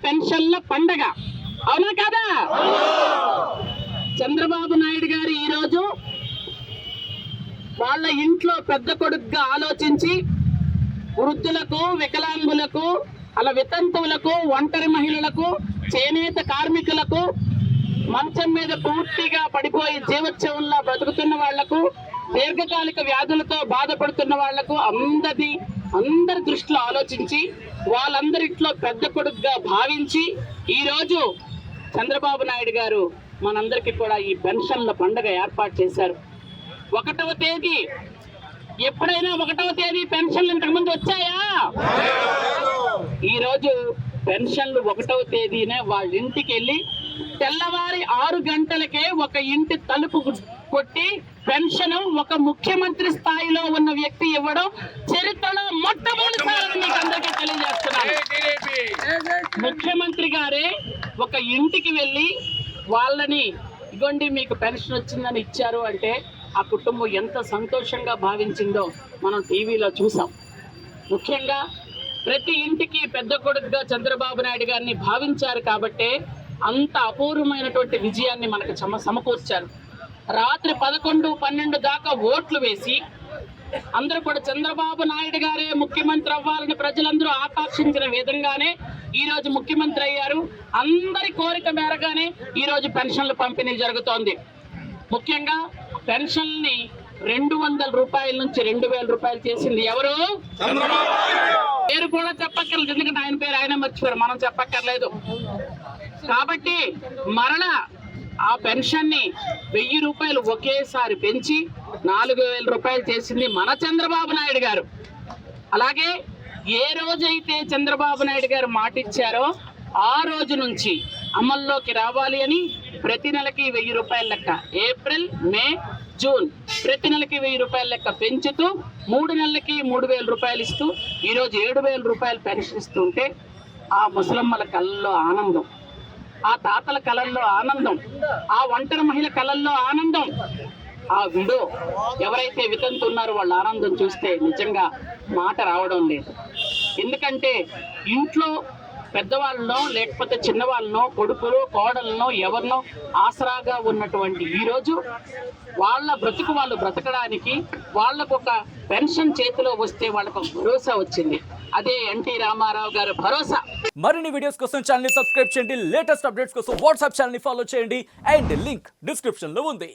పెన్షన్ల పండగ. అవునా కదా? చంద్రబాబు నాయుడు గారు ఈరోజు వాళ్ళ ఇంట్లో పెద్ద కొడుకుగా ఆలోచించి వృద్ధులకు, వికలాంగులకు, అలా వితంతువులకు, ఒంటరి మహిళలకు, చేనేత కార్మికులకు, మంచం మీద పూర్తిగా పడిపోయి జీవోత్సవంలా బ్రతుకుతున్న వాళ్లకు, దీర్ఘకాలిక వ్యాధులతో బాధపడుతున్న వాళ్లకు అందరి దృష్టిలో ఆలోచించి వాళ్ళందరిట్లో పెద్ద కొడుకుగా భావించి ఈరోజు చంద్రబాబు నాయుడు గారు మనందరికీ కూడా ఈ పెన్షన్ల పండుగ ఏర్పాటు చేశారు. 1వ తేదీ, ఎప్పుడైనా 1వ తేదీ పెన్షన్లు ఇంతకుముందు వచ్చాయా? ఈరోజు పెన్షన్లు 1వ తేదీనే వాళ్ళ ఇంటికి వెళ్ళి తెల్లవారి 6 గంటలకే ఒక ఇంటి తలుపు కొట్టి పెన్షన్ ఒక ముఖ్యమంత్రి స్థాయిలో ఉన్న వ్యక్తి ఇవ్వడం చరిత్రలో మొట్టమొదటిసారి మీకు అందరికీ తెలియజేస్తున్నాను. ముఖ్యమంత్రి గారే ఒక ఇంటికి వెళ్ళి వాళ్ళని ఇగోండి మీకు పెన్షన్ వచ్చిందని ఇచ్చారు అంటే ఆ కుటుంబం ఎంత సంతోషంగా భావించిందో మనం టీవీలో చూసాం. ముఖ్యంగా ప్రతి ఇంటికి పెద్ద కొడుకుగా చంద్రబాబు నాయుడు గారిని భావించారు కాబట్టే అంత అపూర్వమైనటువంటి విజయాన్ని మనకు సమకూర్చారు. రాత్రి 11, 12 దాకా ఓట్లు వేసి అందరూ కూడా చంద్రబాబు నాయుడు గారే ముఖ్యమంత్రి అవ్వాలని ప్రజలందరూ ఆకాంక్షించిన విధంగానే ఈరోజు ముఖ్యమంత్రి అయ్యారు. అందరి కోరిక మేరగానే ఈరోజు పెన్షన్లు పంపిణీ జరుగుతోంది. ముఖ్యంగా పెన్షన్ని 200 రూపాయల నుంచి 2000 రూపాయలు చేసింది ఎవరు? పేరు కూడా చెప్పక్కర్లేదు, ఎందుకంటే ఆయన పేరు ఆయన మర్చిపోయారు, మనం చెప్పక్కర్లేదు. కాబట్టి మరలా ఆ పెన్షన్ని 1000 రూపాయలు ఒకేసారి పెంచి 4000 రూపాయలు చేసింది మన చంద్రబాబు నాయుడు గారు. అలాగే ఏ రోజైతే చంద్రబాబు నాయుడు గారు మాట ఇచ్చారో ఆ రోజు నుంచి అమల్లోకి రావాలి అని ప్రతి నెలకి 1000 రూపాయల లెక్క, ఏప్రిల్, మే, జూన్ ప్రతి నెలకి 1000 రూపాయల లెక్క పెంచుతూ 3 నెలలకి 3000 రూపాయలు ఇస్తూ ఈరోజు 7000 రూపాయలు పెన్షన్ ఇస్తుంటే ఆ ముసలమ్మల కళ్ళల్లో ఆనందం, ఆ తాతల కళల్లో ఆనందం, ఆ ఒంటరి మహిళ కళల్లో ఆనందం, ఆ విడో ఎవరైతే వితంతు ఉన్నారో వాళ్ళ ఆనందం చూస్తే నిజంగా మాట రావడం లేదు. ఎందుకంటే ఇంట్లో పెద్దవాళ్ళనో లేకపోతే చిన్నవాళ్ళనో, కొడుకులు, కోడలను, ఎవరినో ఆసరాగా ఉన్నటువంటి ఈరోజు వాళ్ళ బ్రతుకు వాళ్ళు బ్రతకడానికి వాళ్ళకు ఒక పెన్షన్ చేతిలో వస్తే వాళ్ళకు భరోసా వచ్చింది. అదే ఎన్టీ రామారావు గారి భరోసా. మరిన్ని వీడియోస్ కోసం ఛానల్ ని సబ్స్క్రైబ్ చేయండి, లేటెస్ట్ అప్డేట్స్ కోసం వాట్సాప్ ఛానల్ ని ఫాలో చేయండి అండ్ లింక్ డిస్క్రిప్షన్ లో ఉంది.